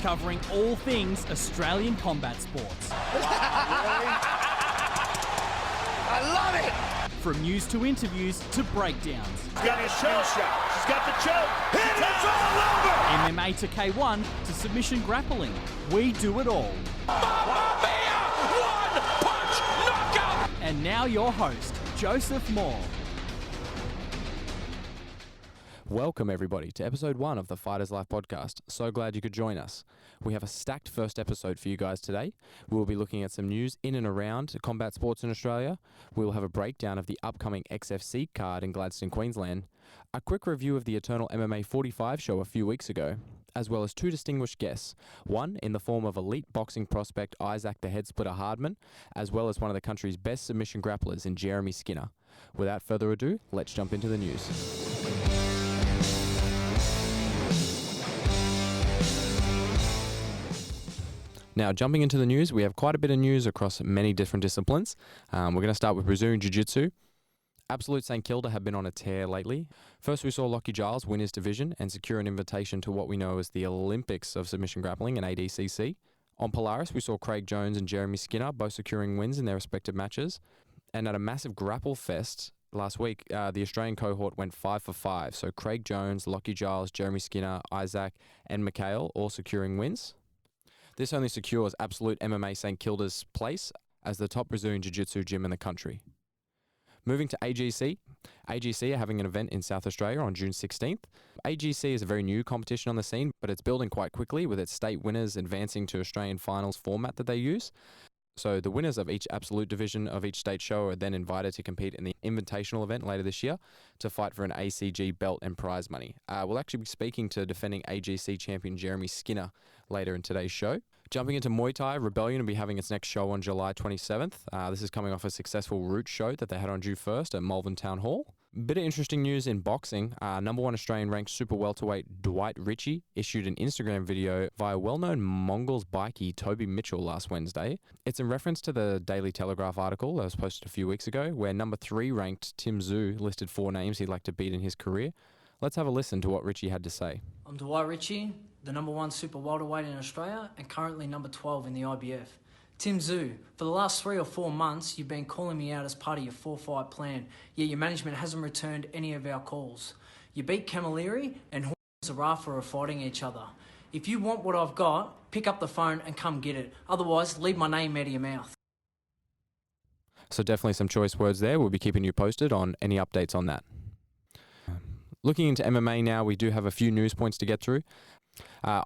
covering all things Australian combat sports. I love it! From news to interviews to breakdowns. She's got the choke. She's got the choke. Hit it! It's all over! MMA to K1 to submission grappling. We do it all. Mamma mia! One punch knockout! And now your host, Joseph Moore. Welcome everybody to episode 1 of the Fighters Life podcast. So glad you could join us. We have a stacked first episode for you guys today. We'll be looking at some news in and around combat sports in Australia. We'll have a breakdown of the upcoming XFC card in Gladstone, Queensland. A quick review of the Eternal MMA 45 show a few weeks ago, as well as 2 distinguished guests. One in the form of elite boxing prospect Issac the Head Splitter Hardman, as well as one of the country's best submission grapplers in Jeremy Skinner. Without further ado, let's jump into the news. Now, jumping into the news, we have quite a bit of news across many different disciplines. We're going to start with Brazilian Jiu-Jitsu. Absolute St Kilda have been on a tear lately. First, we saw Lockie Giles win his division and secure an invitation to what we know as the Olympics of submission grappling in ADCC. On Polaris, we saw Craig Jones and Jeremy Skinner both securing wins in their respective matches. And at a massive grapple fest last week, the Australian cohort went 5 for 5. So Craig Jones, Lockie Giles, Jeremy Skinner, Issac, and Mikhail all securing wins. This only secures Absolute MMA St Kilda's place as the top Brazilian Jiu-Jitsu gym in the country. Moving to AGC. AGC are having an event in South Australia on June 16th. AGC is a very new competition on the scene, but it's building quite quickly with its state winners advancing to Australian finals format that they use. So the winners of each absolute division of each state show are then invited to compete in the invitational event later this year to fight for an ACG belt and prize money. We'll actually be speaking to defending AGC champion Jeremy Skinner later in today's show. Jumping into Muay Thai, Rebellion will be having its next show on July 27th. This is coming off a successful Root show that they had on June 1st at Malvern Town Hall. Bit of interesting news in boxing. Number 1 Australian ranked super welterweight Dwight Ritchie issued an Instagram video via well-known Mongols bikie Toby Mitchell last Wednesday. It's in reference to the Daily Telegraph article that was posted a few weeks ago, where number 3 ranked Tim Zhu listed 4 names he'd like to beat in his career. Let's have a listen to what Ritchie had to say. I'm Dwight Ritchie, the number 1 super welterweight in Australia and currently number 12 in the IBF. Tim Zhu, for the last 3 or 4 months, you've been calling me out as part of your 4-fight plan, yet your management hasn't returned any of our calls. You beat Camilleri and Zarafa are fighting each other. If you want what I've got, pick up the phone and come get it. Otherwise, leave my name out of your mouth. So definitely some choice words there. We'll be keeping you posted on any updates on that. Looking into MMA now, we do have a few news points to get through.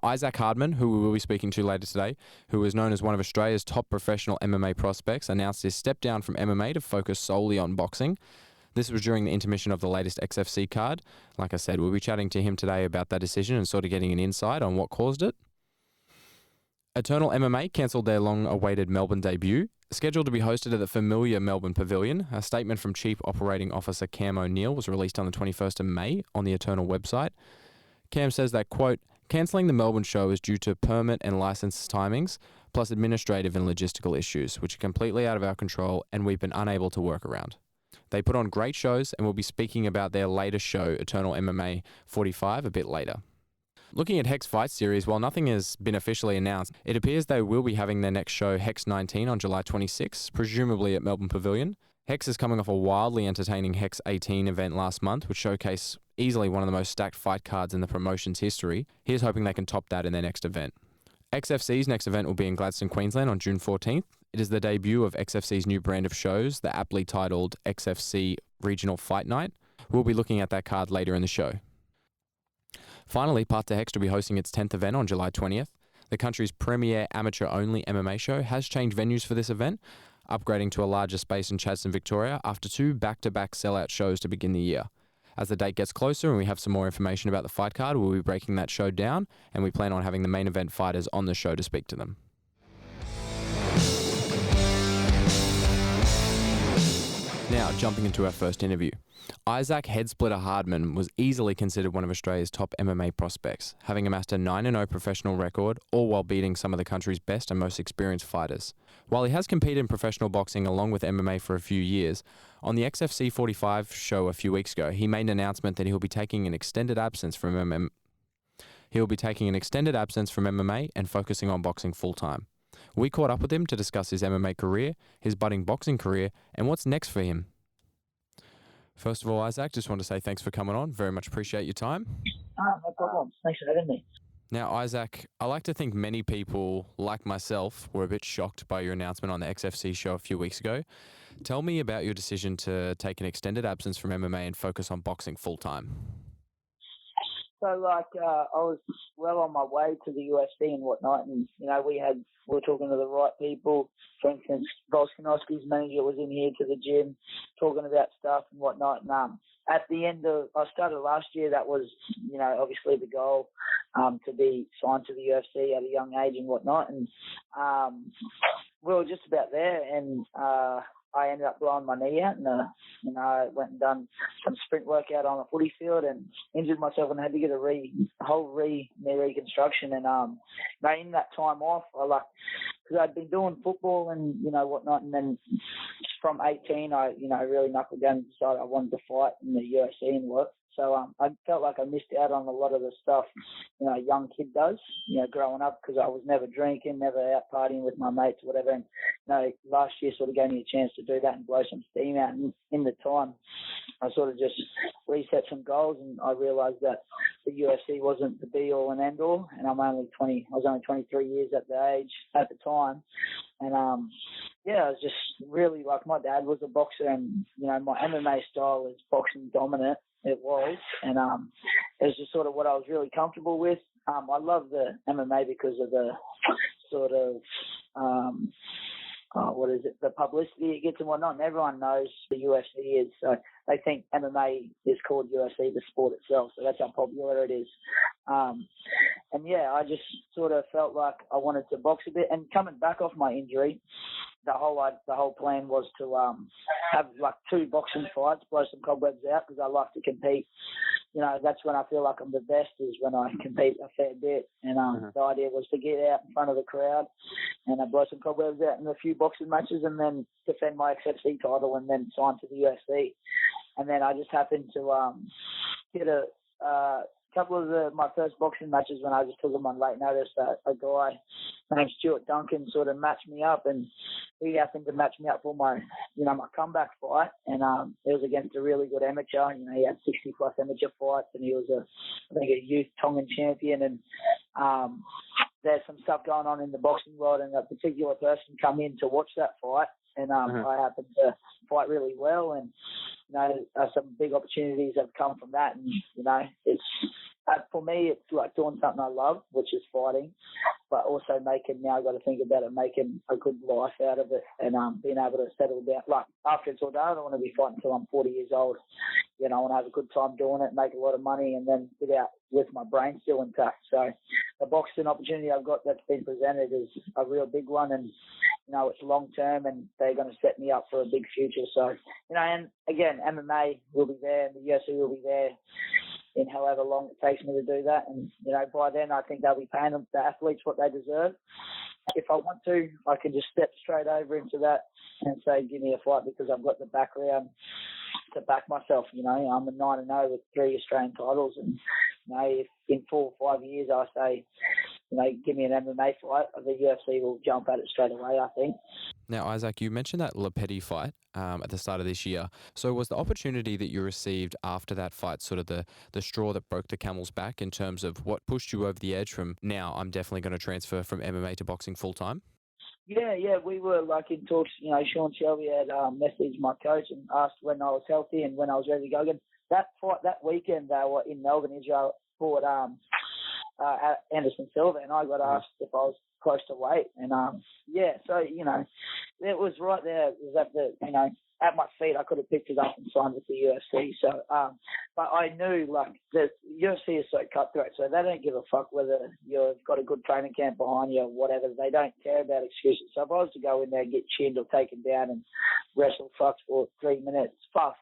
Issac Hardman, who we will be speaking to later today, who is known as one of Australia's top professional MMA prospects, announced his step down from MMA to focus solely on boxing. This was during the intermission of the latest XFC card. Like I said, we'll be chatting to him today about that decision and sort of getting an insight on what caused it. Eternal MMA cancelled their long-awaited Melbourne debut. Scheduled to be hosted at the familiar Melbourne Pavilion, a statement from Chief Operating Officer Cam O'Neill was released on the 21st of May on the Eternal website. Cam says that, quote, cancelling the Melbourne show is due to permit and licence timings, plus administrative and logistical issues, which are completely out of our control and we've been unable to work around. They put on great shows and we'll be speaking about their latest show, Eternal MMA 45, a bit later. Looking at Hex Fight Series, while nothing has been officially announced, it appears they will be having their next show, Hex 19, on July 26, presumably at Melbourne Pavilion. Hex is coming off a wildly entertaining Hex 18 event last month, which showcased easily one of the most stacked fight cards in the promotion's history. Here's hoping they can top that in their next event. XFC's next event will be in Gladstone, Queensland on June 14th. It is the debut of XFC's new brand of shows, the aptly titled XFC Regional Fight Night. We'll be looking at that card later in the show. Finally, Partha Hex will be hosting its 10th event on July 20th. The country's premier amateur-only MMA show has changed venues for this event, upgrading to a larger space in Chadstone, Victoria, after 2 back-to-back sellout shows to begin the year. As the date gets closer and we have some more information about the fight card, we'll be breaking that show down, and we plan on having the main event fighters on the show to speak to them. Now, jumping into our first interview. Issac Head Splitter Hardman was easily considered one of Australia's top MMA prospects, having amassed a 9-0 professional record, all while beating some of the country's best and most experienced fighters. While he has competed in professional boxing along with MMA for a few years, on the XFC 45 show a few weeks ago, he made an announcement that he'll be taking an extended absence from MMA. He'll be taking an extended absence from MMA and focusing on boxing full-time. We caught up with him to discuss his MMA career, his budding boxing career, and what's next for him. First of all, Issac, just want to say thanks for coming on. Very much appreciate your time. No problem. Thanks for having me. Now, Issac, I like to think many people, like myself, were a bit shocked by your announcement on the XFC show a few weeks ago. Tell me about your decision to take an extended absence from MMA and focus on boxing full-time. So, I was well on my way to the UFC and whatnot, and, we were talking to the right people. For instance, Volkanovski's manager was in here to the gym talking about stuff and whatnot. And at the end I started last year, that was, obviously the goal, to be signed to the UFC at a young age and whatnot. And we were just about there, and I ended up blowing my knee out, and I went and done some sprint workout on a footy field and injured myself and had to get a whole knee reconstruction. And in that time off, because I'd been doing football and whatnot, and then from 18, I really knuckled down and decided I wanted to fight in the UFC and work. So I felt like I missed out on a lot of the stuff, a young kid does, growing up, because I was never drinking, never out partying with my mates or whatever. And, last year sort of gave me a chance to do that and blow some steam out. And in the time, I sort of just reset some goals, and I realised that the UFC wasn't the be-all and end-all. And I was only 23 years at the time. And, I was just really, my dad was a boxer, and, my MMA style is boxing dominant. It was, and it was just sort of what I was really comfortable with. I love the MMA because of the sort of, the publicity it gets and whatnot, and everyone knows the UFC is, so they think MMA is called UFC, the sport itself, so that's how popular it is. I just sort of felt like I wanted to box a bit, and coming back off my injury, the whole plan was to have 2 boxing fights, blow some cobwebs out, because I like to compete. That's when I feel like I'm the best, is when I compete a fair bit. And the idea was to get out in front of the crowd and blow some cobwebs out in a few boxing matches, and then defend my XFC title, and then sign to the UFC. And then I just happened to get a couple of my first boxing matches when I just took them on late notice. A guy named Stuart Duncan sort of matched me up, and he happened to match me up for my comeback fight. And it was against a really good amateur. He had 60+ amateur fights, and he was I think a youth Tongan champion. And there's some stuff going on in the boxing world, and a particular person come in to watch that fight. And I happened to fight really well, and some big opportunities have come from that. And it's for me, it's like doing something I love, which is fighting, but also now I've got to think about it, making a good life out of it, and being able to settle down. Like after it's all done, I don't want to be fighting until I'm 40 years old. I want to have a good time doing it, make a lot of money, and then with my brain still intact. So the boxing opportunity I've got that's been presented is a real big one, and it's long term, and they're going to set me up for a big future. So and again, MMA will be there, and the UFC will be there in however long it takes me to do that. And by then I think they'll be paying the athletes what they deserve. If I want to, I can just step straight over into that and say, give me a fight, because I've got the background to back myself. I'm a 9-0 with 3 Australian titles, and if in 4 or 5 years I say, give me an MMA fight, the UFC will jump at it straight away, I think. Now, Issac, you mentioned that Lepetti fight at the start of this year. So was the opportunity that you received after that fight sort of the straw that broke the camel's back in terms of what pushed you over the edge from, now I'm definitely going to transfer from MMA to boxing full-time? Yeah, we were in talks. Sean Shelby had messaged my coach and asked when I was healthy and when I was ready to go again. That fight, that weekend, they were in Melbourne, Israel, fought Anderson Silva, and I got asked if I was close to weight. And so it was right there. It was at my feet. I could have picked it up and signed with the UFC. So, but I knew the UFC is so cutthroat, so they don't give a fuck whether you've got a good training camp behind you or whatever. They don't care about excuses. So if I was to go in there and get chinned or taken down and wrestle fucks for 3 minutes,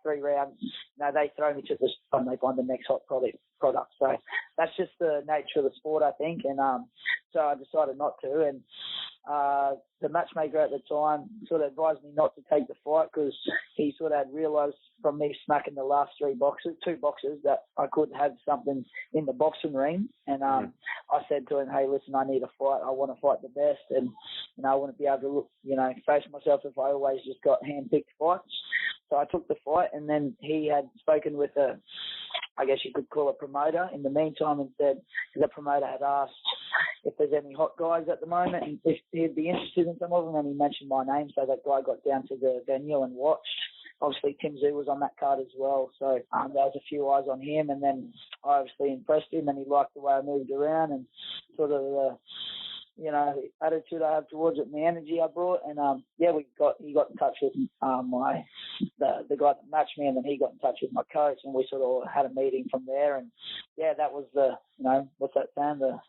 3 rounds, they throw me to the spot and they find the next hot product. So that's just the nature of the sport, I think. And So I decided not to, and the matchmaker at the time sort of advised me not to take the fight because he sort of had realised from me smacking the last two boxes, that I could have something in the boxing ring. And I said to him, hey, listen, I need a fight. I want to fight the best, and I wouldn't be able to face myself if I always just got hand-picked fights. So I took the fight, and then he had spoken with I guess you could call a promoter in the meantime, and said the promoter had asked if there's any hot guys at the moment and if he'd be interested in some of them, and he mentioned my name, so that guy got down to the venue and watched. Obviously, Tim Zhu was on that card as well, so there was a few eyes on him, and then I obviously impressed him, and he liked the way I moved around and sort of the attitude I have towards it and the energy I brought. And he got in touch with the guy that matched me, and then he got in touch with my coach, and we sort of had a meeting from there. And that was the what's that saying, the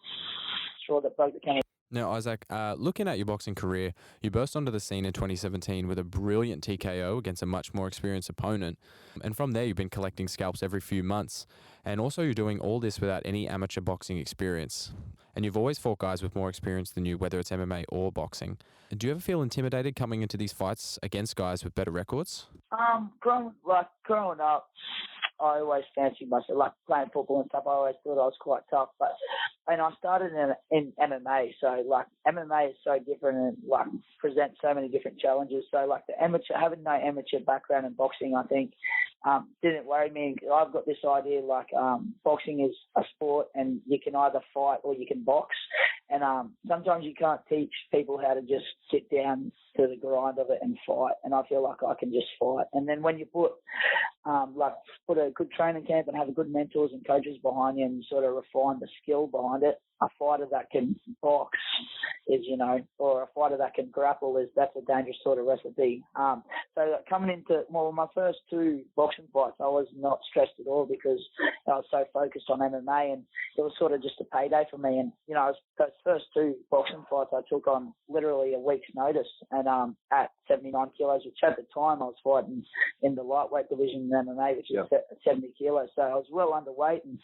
straw that broke the camel's. Now, Isaac, looking at your boxing career, you burst onto the scene in 2017 with a brilliant TKO against a much more experienced opponent. And from there, you've been collecting scalps every few months. And also, you're doing all this without any amateur boxing experience. And you've always fought guys with more experience than you, whether it's MMA or boxing. Do you ever feel intimidated coming into these fights against guys with better records? Growing up, I always fancied myself, like playing football and stuff. I always thought I was quite tough, and I started in MMA. So like MMA is so different and like presents so many different challenges. So like having no amateur background in boxing, I think didn't worry me. I've got this idea like boxing is a sport, and you can either fight or you can box. And sometimes you can't teach people how to just sit down to the grind of it and fight. And I feel like I can just fight. And then when you put a good training camp and have good mentors and coaches behind you and sort of refine the skill behind it, a fighter that can box is, or a fighter that can grapple that's a dangerous sort of recipe. So coming into my first two boxing fights, I was not stressed at all because I was so focused on MMA, and it was sort of just a payday for me. And, those first two boxing fights I took on literally a week's notice, and at 79 kilos, which at the time I was fighting in the lightweight division in MMA, which is 70 kilos. So I was well underweight, and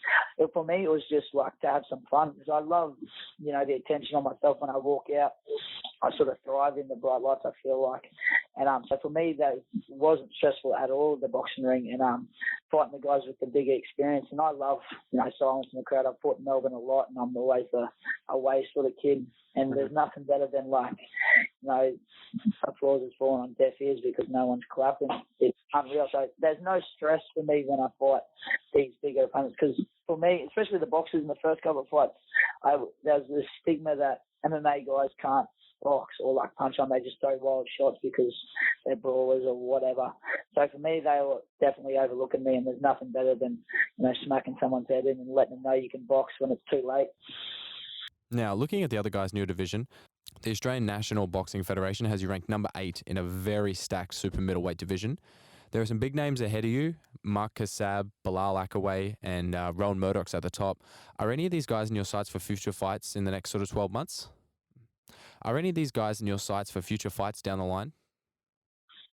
for me it was just like to have some fun because I love, the attention on myself when I walk out. I sort of thrive in the bright lights, I feel like. And so for me, that wasn't stressful at all, the boxing ring, and fighting the guys with the bigger experience. And I love, silence in the crowd. I've fought in Melbourne a lot, and I'm always a away sort of kid. And there's nothing better than applause is falling on deaf ears because no one's clapping. It's unreal. So there's no stress for me when I fight these bigger opponents because for me, especially the boxers in the first couple of fights, there's this stigma that MMA guys can't box or punch on. They just throw wild shots because they're brawlers or whatever. So for me, they were definitely overlooking me, and there's nothing better than smacking someone's head in and letting them know you can box when it's too late. Now, looking at the other guys in your division, the Australian National Boxing Federation has you ranked number 8 in a very stacked super middleweight division. There are some big names ahead of you, Mark Kassab, Bilal Akaway, and Rowan Murdoch's at the top. Are any of these guys in your sights for future fights in the next sort of 12 months? Are any of these guys in your sights for future fights down the line?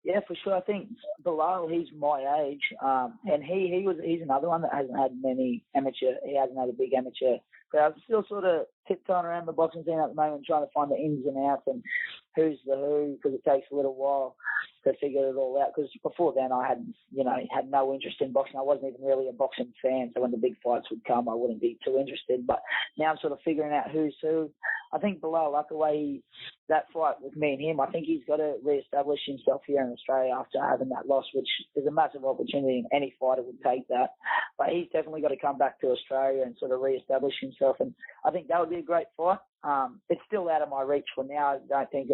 Yeah, for sure. I think Bilal, he's my age, and he's another one that hasn't had many amateur. He hasn't had a big amateur. But I'm still sort of tiptoeing around the boxing scene at the moment, trying to find the ins and outs and who's the who, because it takes a little while to figure it all out. Because before then, I had no interest in boxing. I wasn't even really a boxing fan. So when the big fights would come, I wouldn't be too interested. But now I'm sort of figuring out who's who. I think Bilal Akaway, that fight with me and him, I think he's got to re-establish himself here in Australia after having that loss, which is a massive opportunity, and any fighter would take that. But he's definitely got to come back to Australia and sort of re-establish himself, and I think that would be a great fight. It's still out of my reach for now. I don't think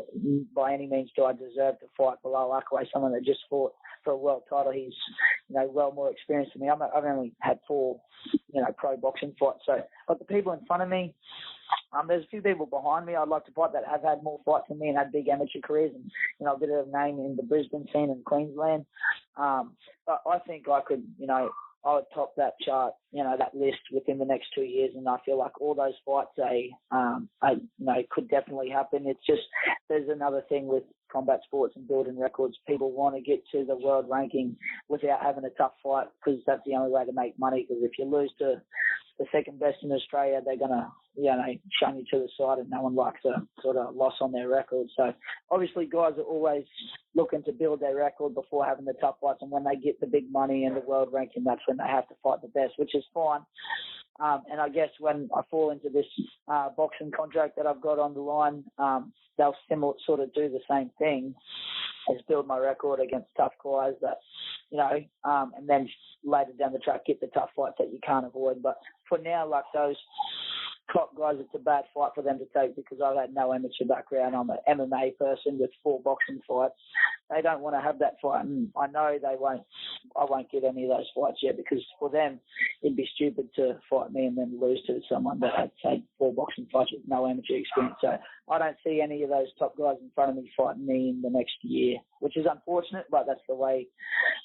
by any means do I deserve to fight Bilal Akaway, someone that just fought for a world title. He's, well more experienced than me. I've only had 4, pro boxing fights. So, but the people in front of me, there's a few people behind me I'd like to fight that have had more fights than me and had big amateur careers and, a bit of a name in the Brisbane scene in Queensland. But I think I could, I would top that chart, that list within the next 2 years, and I feel like all those fights, could definitely happen. It's just there's another thing with combat sports and building records. People want to get to the world ranking without having a tough fight because that's the only way to make money. Because if you lose to the second best in Australia, they're going to, shun you to the side, and no one likes a sort of loss on their record. So obviously guys are always looking to build their record before having the tough fights, and when they get the big money and the world ranking, that's when they have to fight the best, which is fine. And I guess when I fall into this boxing contract that I've got on the line, they'll sort of do the same thing as build my record against tough guys that, and then later down the track get the tough fights that you can't avoid. But for now, like those top guys, it's a bad fight for them to take because I've had no amateur background. I'm an MMA person with 4 boxing fights. They don't want to have that fight, and I know I won't get any of those fights yet because for them it'd be stupid to fight me and then lose to someone that had, say, 4 boxing fights with no amateur experience. So I don't see any of those top guys in front of me fighting me in the next year, which is unfortunate, but that's the way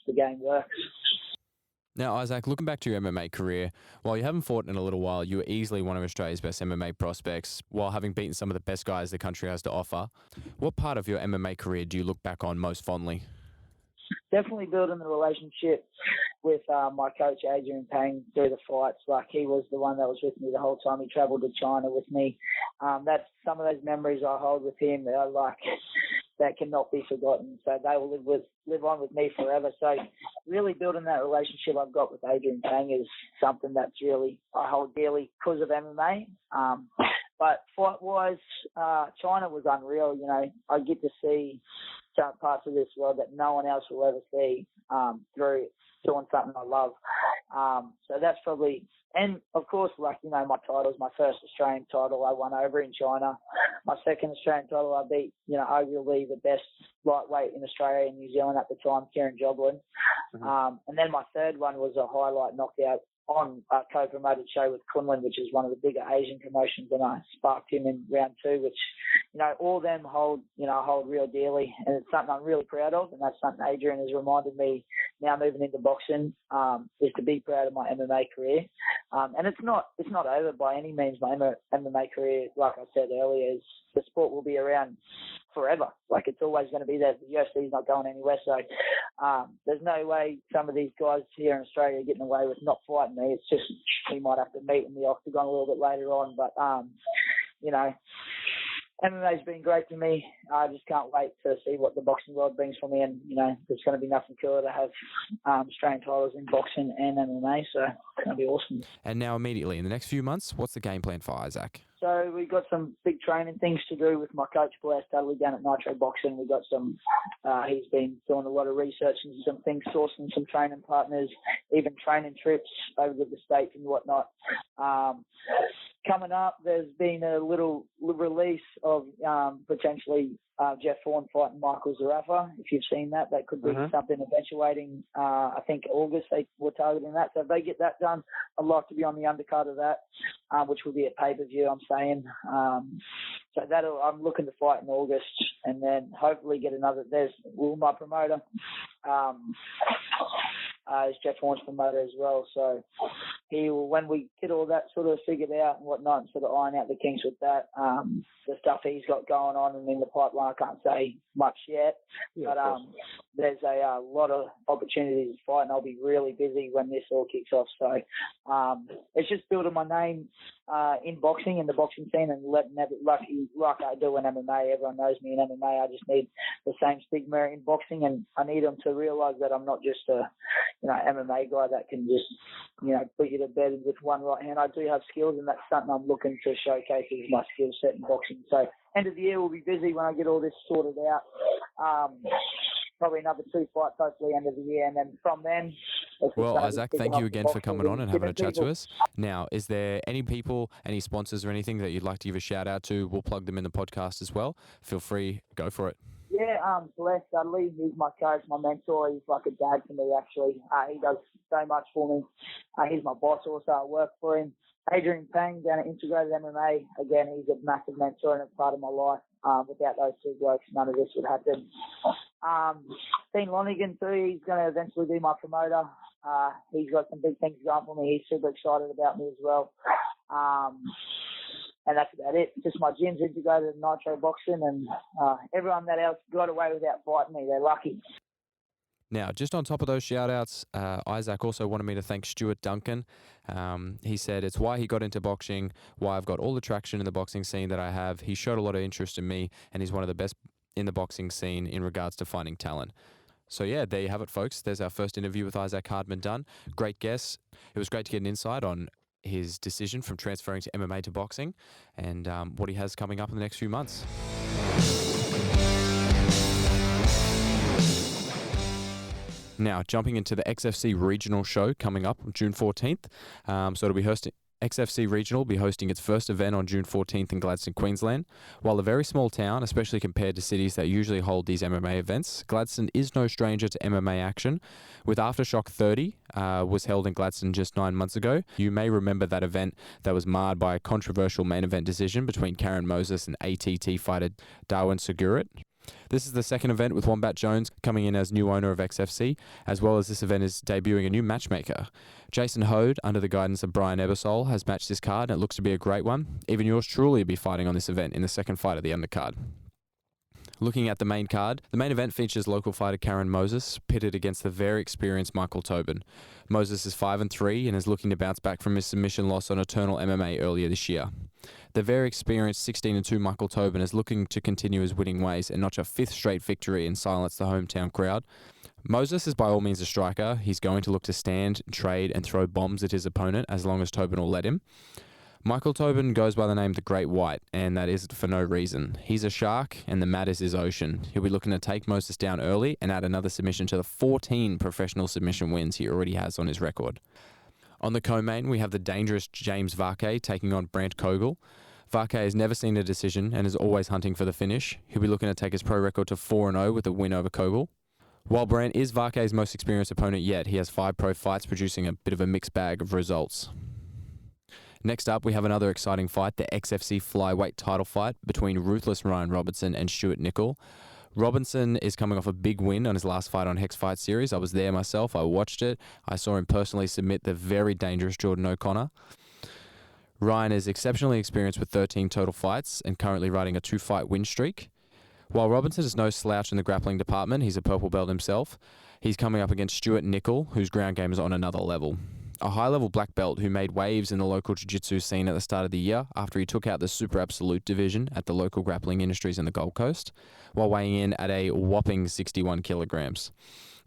the game works. Now, Issac, looking back to your MMA career, while you haven't fought in a little while, you were easily one of Australia's best MMA prospects, while having beaten some of the best guys the country has to offer. What part of your MMA career do you look back on most fondly? Definitely building the relationship with my coach, Adrian Pang, through the fights. Like, he was the one that was with me the whole time. He travelled to China with me. That's some of those memories I hold with him that are that cannot be forgotten. So they will live on with me forever. So really building that relationship I've got with Adrian Pang is something that's really I hold dearly because of MMA. But fight-wise, China was unreal. I get to see some parts of this world that no one else will ever see through doing something I love. So that's probably, and of course, my titles, my first Australian title I won over in China. My second Australian title I beat, arguably the best lightweight in Australia and New Zealand at the time, Kieran Joblin. Mm-hmm. And then my third one was a highlight knockout on a co-promoted show with Kunlun, which is one of the bigger Asian promotions, and I sparked him in round 2, which, all of them hold real dearly, and it's something I'm really proud of, and that's something Adrian has reminded me now moving into boxing, is to be proud of my MMA career. And it's not over by any means. My MMA career, like I said earlier, the sport will be around forever. Like, it's always going to be there. The UFC is not going anywhere. So there's no way some of these guys here in Australia are getting away with not fighting me. It's just we might have to meet in the octagon a little bit later on. But, MMA's been great to me. I just can't wait to see what the boxing world brings for me. And, there's going to be nothing cooler to have Australian titles in boxing and MMA. So it's going to be awesome. And now immediately, in the next few months, what's the game plan for Issac? So we've got some big training things to do with my coach, Blair Studley, down at Nitro Boxing. We've got some, he's been doing a lot of research and some things, sourcing some training partners, even training trips over to the States and whatnot. Coming up, there's been a little release of potentially Jeff Horn fighting Michael Zarafa. If you've seen that could be something eventuating. I think August they were targeting that. So if they get that done, I'd like to be on the undercard of that, which will be a pay-per-view, I'm saying. So I'm looking to fight in August, and then hopefully get another. There's my promoter. Is Jeff Horn's promoter as well. So he will, when we get all that sort of figured out and whatnot, and sort of iron out the kinks with that, the stuff he's got going on and in the pipeline, I can't say much yet. Yeah, but there's a lot of opportunities to fight, and I'll be really busy when this all kicks off. So it's just building my name in boxing, in the boxing scene, and letting like I do in MMA. Everyone knows me in MMA. I just need the same stigma in boxing, and I need them to realise that I'm not just a MMA guy that can just put you to bed with one right hand. I do have skills, and that's something I'm looking to showcase as my skill set in boxing. So end of the year we'll be busy when I get all this sorted out. Probably another 2 fights, hopefully, end of the year. And then from then... Well, Issac, thank you again for coming on and having a chat to us. Now, is there any people, any sponsors or anything that you'd like to give a shout out to? We'll plug them in the podcast as well. Feel free, go for it. Yeah, Blair Studley, he's my coach, my mentor. He's like a dad to me, actually. He does so much for me. He's my boss also. I work for him. Adrian Pang down at Integrated MMA. Again, he's a massive mentor and a part of my life. Without those 2 blokes, none of this would happen. Dean Lonigan too, he's going to eventually be my promoter. He's got some big things going for me. He's super excited about me as well. And that's about it. Just my gyms, Integrated Nitro Boxing, and everyone that else got away without fighting me. They're lucky. Now, just on top of those shout-outs, Isaac also wanted me to thank Stuart Duncan. He said, it's why he got into boxing, why I've got all the traction in the boxing scene that I have. He showed a lot of interest in me, and he's one of the best in the boxing scene in regards to finding talent. So yeah, there you have it, folks. There's our first interview with Issac Hardman done. Great guest. It was great to get an insight on his decision from transferring to MMA to boxing and what he has coming up in the next few months. Now, jumping into the XFC Regional show coming up on June 14th. So it'll be XFC Regional will be hosting its first event on June 14th in Gladstone, Queensland. While a very small town, especially compared to cities that usually hold these MMA events, Gladstone is no stranger to MMA action. With Aftershock 30 was held in Gladstone just 9 months ago. You may remember that event that was marred by a controversial main event decision between Karen Moses and ATT fighter Darwin Segurit. This is the second event with Wombat Jones coming in as new owner of XFC, as well as this event is debuting a new matchmaker. Jason Hode, under the guidance of Brian Ebersol, has matched this card and it looks to be a great one. Even yours truly will be fighting on this event in the second fight of the undercard. Looking at the main card, the main event features local fighter Karen Moses pitted against the very experienced Michael Tobin. Moses is 5-3 and is looking to bounce back from his submission loss on Eternal MMA earlier this year. The very experienced 16-2 Michael Tobin is looking to continue his winning ways and notch a fifth straight victory and silence the hometown crowd. Moses is by all means a striker. He's going to look to stand, trade and throw bombs at his opponent as long as Tobin will let him. Michael Tobin goes by the name The Great White, and that is for no reason. He's a shark, and the mat is his ocean. He'll be looking to take Moses down early and add another submission to the 14 professional submission wins he already has on his record. On the co-main, we have the dangerous James Varkey taking on Brant Kogel. Varkey has never seen a decision and is always hunting for the finish. He'll be looking to take his pro record to 4-0 with a win over Kogel. While Brant is Varkey's most experienced opponent yet, he has 5 pro fights, producing a bit of a mixed bag of results. Next up, we have another exciting fight, the XFC flyweight title fight between ruthless Ryan Robinson and Stuart Nickel. Robinson is coming off a big win on his last fight on Hex Fight Series. I was there myself. I watched it. I saw him personally submit the very dangerous Jordan O'Connor. Ryan is exceptionally experienced with 13 total fights and currently riding a 2-fight win streak. While Robinson is no slouch in the grappling department, he's a purple belt himself. He's coming up against Stuart Nickel, whose ground game is on another level. A high-level black belt who made waves in the local jiu-jitsu scene at the start of the year after he took out the super absolute division at the local grappling industries in the Gold Coast, while weighing in at a whopping 61 kilograms.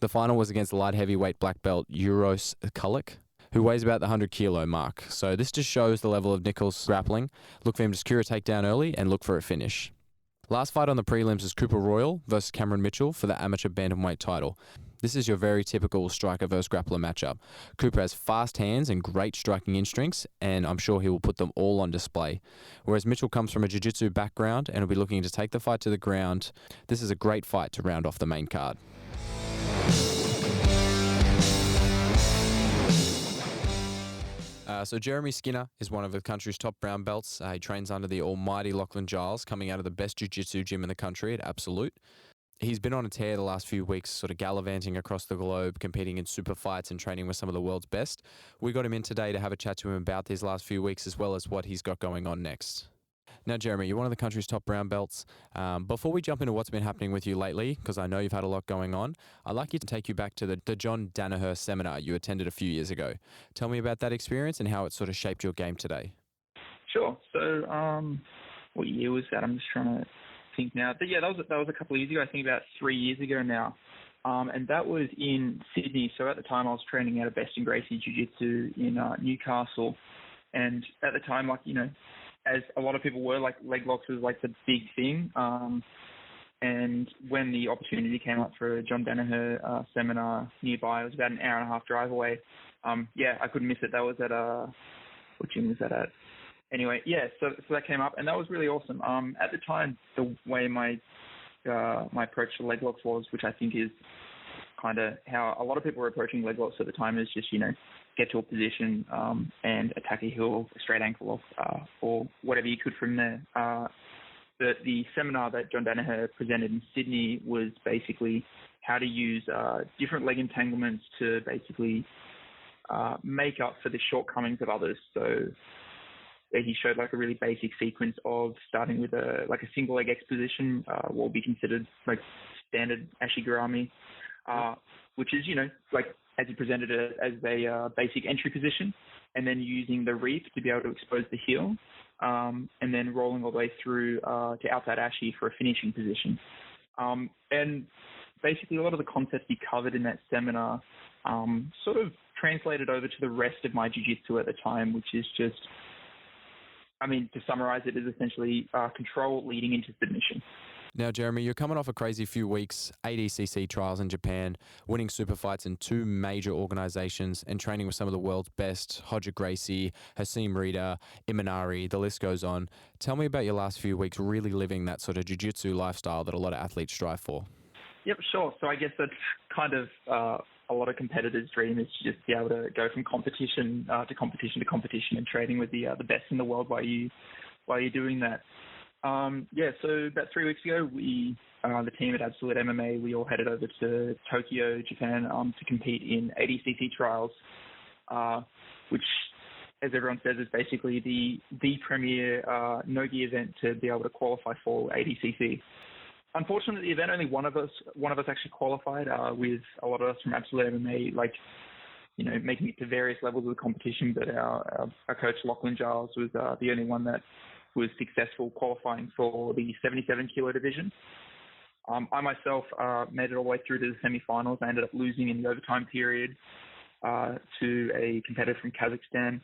The final was against light heavyweight black belt Uros Kulik, who weighs about the 100 kilo mark. So this just shows the level of Nickel's grappling. Look for him to secure a takedown early and look for a finish. Last fight on the prelims is Cooper Royal versus Cameron Mitchell for the amateur bantamweight title. This is your very typical striker versus grappler matchup. Cooper has fast hands and great striking instincts, and I'm sure he will put them all on display. Whereas Mitchell comes from a jiu-jitsu background and will be looking to take the fight to the ground. This is a great fight to round off the main card. So Jeremy Skinner is one of the country's top brown belts. He trains under the almighty Lachlan Giles, coming out of the best jiu-jitsu gym in the country at Absolute. He's been on a tear the last few weeks, sort of gallivanting across the globe, competing in super fights and training with some of the world's best. We got him in today to have a chat to him about these last few weeks as well as what he's got going on next. Now, Jeremy, you're one of the country's top brown belts. Before we jump into what's been happening with you lately, because I know you've had a lot going on, I'd like you to take you back to the John Danaher seminar you attended a few years ago. Tell me about that experience and how it sort of shaped your game today. Sure. So, what year was that? I'm just trying to think now. But yeah, that was a couple of years ago. I think about 3 years ago now. And that was in Sydney. So at the time, I was training out of Best and Gracie Jiu-Jitsu in Newcastle. And at the time, like, you know, as a lot of people were, like, leg locks was like the big thing. And when the opportunity came up for a John Danaher seminar nearby, it was about an hour and a half drive away. Yeah, I couldn't miss it. That was at what gym was that at? Anyway, yeah, so that came up, and that was really awesome. At the time, the way my approach to leg locks was, which I think is kind of how a lot of people were approaching leg locks at the time, is just, you know, get to a position and attack a heel, a straight ankle off, or whatever you could from there. But the seminar that John Danaher presented in Sydney was basically how to use different leg entanglements to basically make up for the shortcomings of others. So he showed like a really basic sequence of starting with a single leg X position, what would be considered like standard Ashigurami, which is, like as you presented it as a basic entry position, and then using the reap to be able to expose the heel, and then rolling all the way through to outside ashi for a finishing position. And basically a lot of the concepts you covered in that seminar sort of translated over to the rest of my jiu-jitsu at the time, which is just, to summarize it, is essentially control leading into submission. Now, Jeremy, you're coming off a crazy few weeks, 8 ECC trials in Japan, winning super fights in 2 major organizations, and training with some of the world's best, Roger Gracie, Hasim Rida, Imanari, the list goes on. Tell me about your last few weeks really living that sort of jiu-jitsu lifestyle that a lot of athletes strive for. Yep, sure. So I guess that's kind of a lot of competitors' dream, is to just be able to go from competition to competition and training with the best in the world while you're doing that. So about 3 weeks ago, we, the team at Absolute MMA, we all headed over to Tokyo, Japan, to compete in ADCC trials, which, as everyone says, is basically the premier no-gi event to be able to qualify for ADCC. Unfortunately, the event, only one of us actually qualified, with a lot of us from Absolute MMA, making it to various levels of the competition, but our coach, Lachlan Giles, was the only one that was successful qualifying for the 77 kilo division. I myself made it all the way through to the semi-finals. I ended up losing in the overtime period to a competitor from Kazakhstan,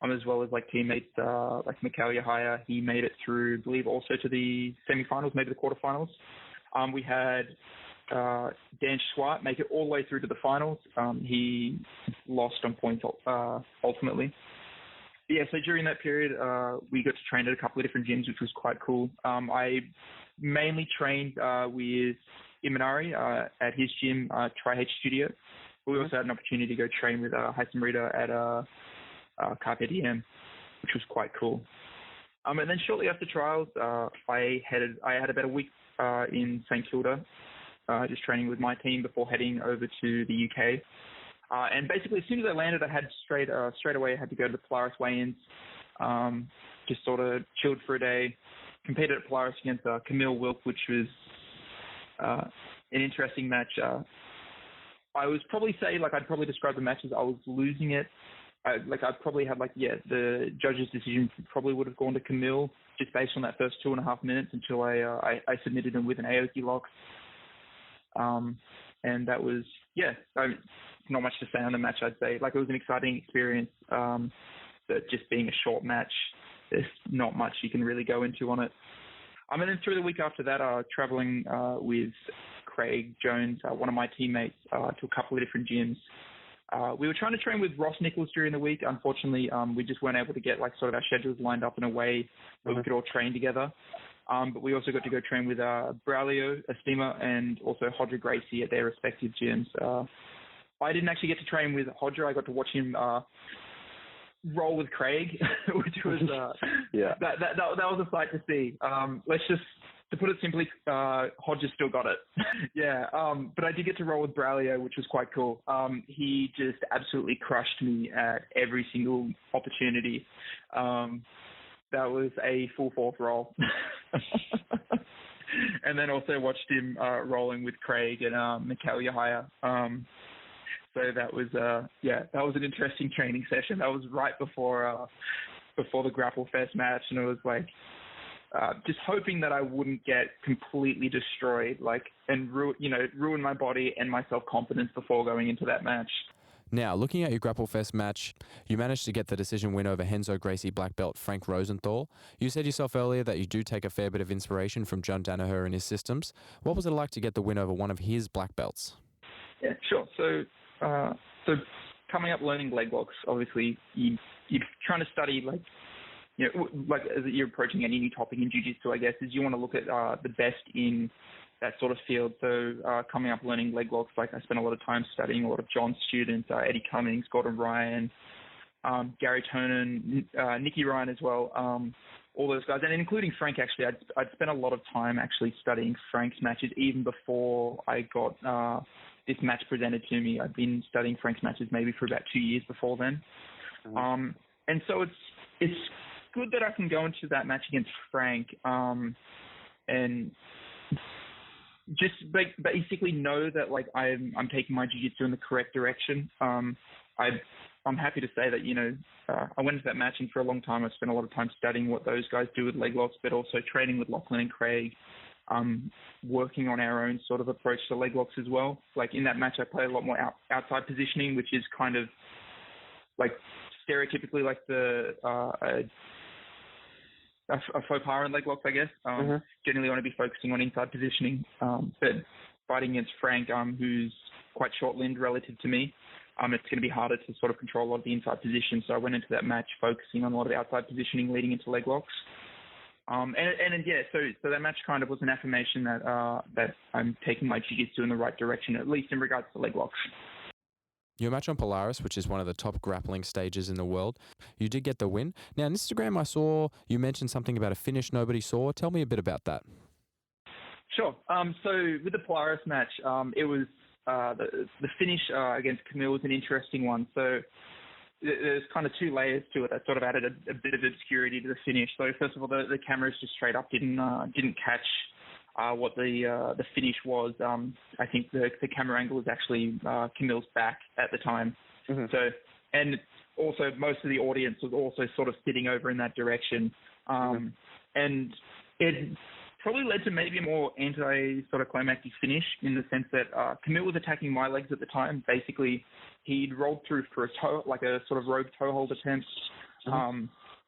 as well as teammates like Mikhail Yahaya. He made it through, I believe, also to the semi-finals, maybe the quarterfinals. We had Dan Schwart make it all the way through to the finals. He lost on points ultimately. Yeah, so during that period, we got to train at a couple of different gyms, which was quite cool. I mainly trained with Imanari at his gym, Tri-H Studio. We also had an opportunity to go train with Hasim Rida at Carpe Diem, which was quite cool. And then shortly after trials, I had about a week in St Kilda, just training with my team before heading over to the UK. And basically, as soon as I landed, I had straight away, I had to go to the Polaris weigh-ins, just sort of chilled for a day, competed at Polaris against Camille Wilk, which was an interesting match. I would probably say, I'd probably describe the match as I was losing it. I probably had, the judge's decision probably would have gone to Camille just based on that first 2.5 minutes until I submitted him with an Aoki lock. And that was, not much to say on the match, I'd say. It was an exciting experience, but just being a short match, there's not much you can really go into on it. And then through the week after that, traveling with Craig Jones, one of my teammates, to a couple of different gyms. We were trying to train with Ross Nichols during the week. Unfortunately, we just weren't able to get sort of our schedules lined up in a way where we could all train together. But we also got to go train with Braulio Estima and also Roger Gracie at their respective gyms. I didn't actually get to train with Roger. I got to watch him roll with Craig, which was that was a sight to see. To put it simply, Roger still got it. But I did get to roll with Braulio, which was quite cool. He just absolutely crushed me at every single opportunity. That was a full fourth roll. And then also watched him rolling with Craig and Mikhail Yahaya. So that was an interesting training session. That was right before the Grapple Fest match, and it was just hoping that I wouldn't get completely destroyed, and ruin my body and my self-confidence before going into that match. Now, looking at your Grapple Fest match, you managed to get the decision win over Renzo Gracie black belt Frank Rosenthal. You said yourself earlier that you do take a fair bit of inspiration from John Danaher and his systems. What was it like to get the win over one of his black belts? Yeah, sure. So coming up learning leg locks, obviously you're trying to study as you're approaching any new topic in jiu-jitsu, I guess, is you want to look at the best in that sort of field. So coming up learning leg locks, I spent a lot of time studying a lot of John's students, Eddie Cummings, Gordon Ryan, Gary Tonin, Nicky Ryan as well, all those guys, and including Frank. Actually, I'd spent a lot of time actually studying Frank's matches even before I got this match presented to me. I'd been studying Frank's matches maybe for about 2 years before then. And so it's good that I can go into that match against Frank and just basically know that like I'm taking my jiu-jitsu in the correct direction. I'm happy to say that, you know, I went into that match, and for a long time I spent a lot of time studying what those guys do with leg locks, but also training with Lachlan and Craig, working on our own sort of approach to leg locks as well. Like in that match, I played a lot more outside positioning, which is kind of like stereotypically like a faux pas in leg locks, I guess. Generally want to be focusing on inside positioning, but fighting against Frank, who's quite short-limbed relative to me, it's going to be harder to sort of control a lot of the inside position. So I went into that match focusing on a lot of outside positioning leading into leg locks. So that match kind of was an affirmation that I'm taking my jiu-jitsu in the right direction, at least in regards to leg locks. Your match on Polaris, which is one of the top grappling stages in the world, you did get the win. Now, on Instagram, I saw you mentioned something about a finish nobody saw. Tell me a bit about that. Sure. So with the Polaris match, it was the finish against Camille was an interesting one. So there's kind of two layers to it that sort of added a bit of obscurity to the finish. So first of all, the cameras just straight up didn't catch what the finish was. I think the camera angle was actually Camille's back at the time. So, and also most of the audience was also sort of sitting over in that direction. And it probably led to maybe a more sort of climactic finish in the sense that Camille was attacking my legs at the time. Basically, he'd rolled through for a toe, like a sort of rogue toe hold attempt.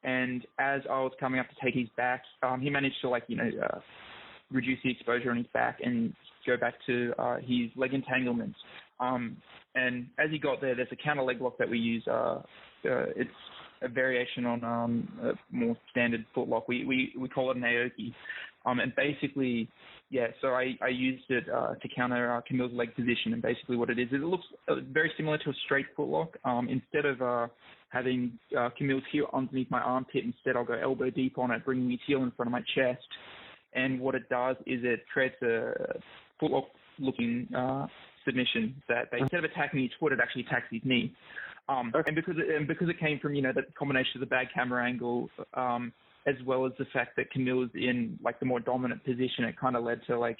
And as I was coming up to take his back, he managed to reduce the exposure on his back and go back to his leg entanglement. And as he got there, there's a counter leg lock that we use. It's a variation on a more standard foot lock. We call it an Aoki. And basically, so I used it to counter Camille's leg position. And basically what it is, it looks very similar to a straight foot lock. Instead of having Camille's heel underneath my armpit, instead I'll go elbow deep on it, bringing his heel in front of my chest. And what it does is it creates a foot lock looking submission that instead of attacking his foot, it actually attacks his knee. And because it came from, the combination of the bad camera angle, as well as the fact that Camille was in like the more dominant position, it kind of led to a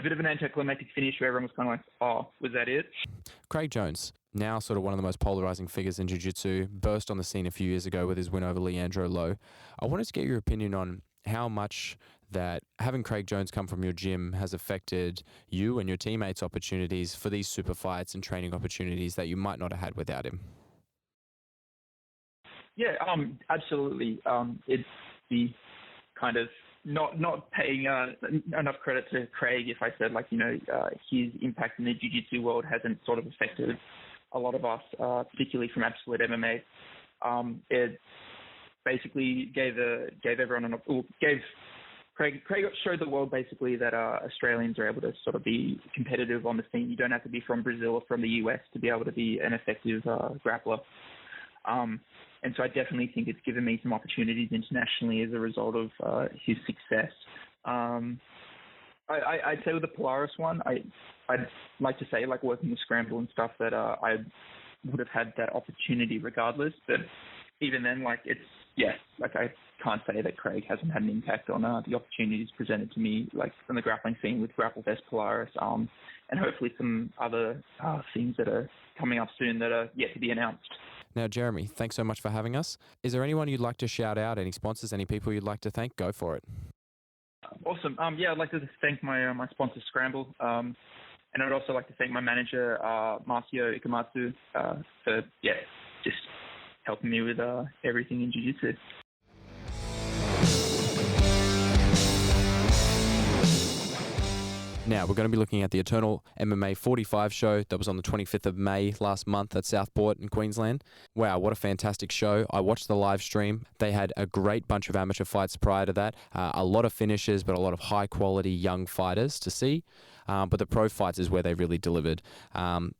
bit of an anticlimactic finish where everyone was kind of like, oh, was that it? Craig Jones, now sort of one of the most polarizing figures in jiu-jitsu, burst on the scene a few years ago with his win over Leandro Lo. I wanted to get your opinion on how much that having Craig Jones come from your gym has affected you and your teammates' opportunities for these super fights and training opportunities that you might not have had without him. Yeah, absolutely. It's the kind of not paying enough credit to Craig if I said his impact in the jiu-jitsu world hasn't sort of affected a lot of us, particularly from Absolute MMA. It basically gave Craig showed the world basically that Australians are able to sort of be competitive on the scene. You don't have to be from Brazil or from the US to be able to be an effective grappler. And so I definitely think it's given me some opportunities internationally as a result of his success. I'd say with the Polaris one, I'd like to say, like working with Scramble and stuff, that I would have had that opportunity regardless. But even then, I can't say that Craig hasn't had an impact on the opportunities presented to me, like from the grappling scene with Grapple Vest Polaris, and hopefully some other things that are coming up soon that are yet to be announced. Now, Jeremy, thanks so much for having us. Is there anyone you'd like to shout out, any sponsors, any people you'd like to thank? Go for it. Awesome. I'd like to thank my sponsor, Scramble. And I'd also like to thank my manager, Marcio Ikamatsu, for just helping me with everything in jiu-jitsu. Now, we're going to be looking at the Eternal MMA 45 show that was on the 25th of May last month at Southport in Queensland. Wow, what a fantastic show. I watched the live stream. They had a great bunch of amateur fights prior to that. A lot of finishes, but a lot of high-quality young fighters to see. But the pro fights is where they really delivered.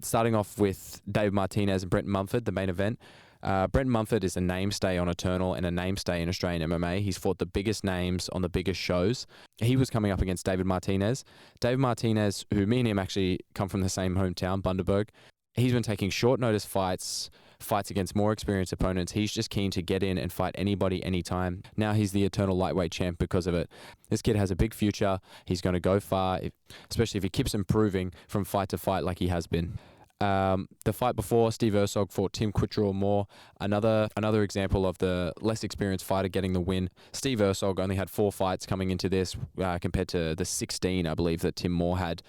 Starting off with Dave Martinez and Brenton Mumford, the main event. Brenton Mumford is a namestay on Eternal and a namestay in Australian MMA. He's fought the biggest names on the biggest shows. He was coming up against David Martinez. David Martinez, who me and him actually come from the same hometown, Bundaberg. He's been taking short notice fights fights against more experienced opponents. He's just keen to get in and fight anybody, anytime. Now he's the eternal lightweight champ because of it. This kid has a big future. He's going to go far, especially if he keeps improving from fight to fight like he has been. The fight before, Steve Herzog fought Tim Quittrell-Moore, another example of the less experienced fighter getting the win. Steve Herzog only had 4 fights coming into this compared to the 16, I believe, that Tim Moore had.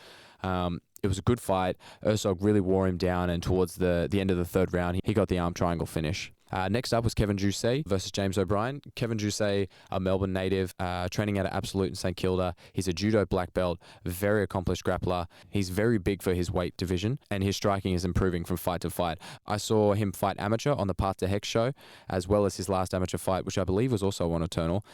It was a good fight. Herzog really wore him down, and towards the end of the 3rd round, he got the arm triangle finish. Next up was Kevin Jousset versus James O'Brien. Kevin Jousset, a Melbourne native, training out of Absolute in St Kilda. He's a judo black belt, very accomplished grappler. He's very big for his weight division, and his striking is improving from fight to fight. I saw him fight amateur on the Path to Hex show, as well as his last amateur fight, which I believe was also on Eternal.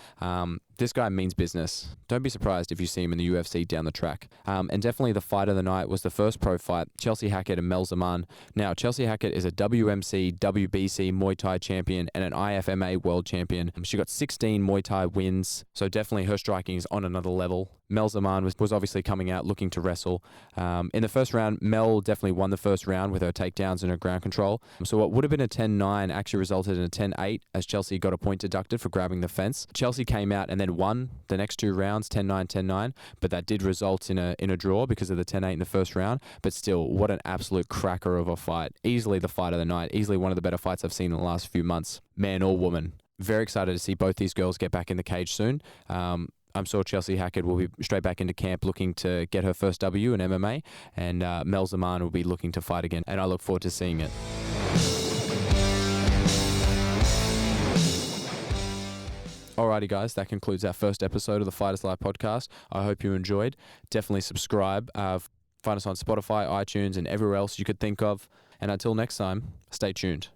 This guy means business. Don't be surprised if you see him in the UFC down the track. And definitely the fight of the night was the first pro fight, Chelsea Hackett and Mel Zaman. Now, Chelsea Hackett is a WMC, WBC Muay Thai champion and an IFMA world champion. She got 16 Muay Thai wins, so definitely her striking is on another level. Mel Zaman was obviously coming out looking to wrestle. In the first round, Mel definitely won the first round with her takedowns and her ground control. So what would have been a 10-9 actually resulted in a 10-8 as Chelsea got a point deducted for grabbing the fence. Chelsea came out and then won the next 2 rounds, 10-9, 10-9, but that did result in a draw because of the 10-8 in the first round. But still, what an absolute cracker of a fight. Easily the fight of the night. Easily one of the better fights I've seen in the last few months. Man or woman. Very excited to see both these girls get back in the cage soon. I'm sure Chelsea Hackett will be straight back into camp looking to get her first W in MMA, and Mel Zaman will be looking to fight again, and I look forward to seeing it. Alrighty guys, that concludes our first episode of the Fighters Live podcast. I hope you enjoyed. Definitely subscribe. Find us on Spotify, iTunes, and everywhere else you could think of. And until next time, stay tuned.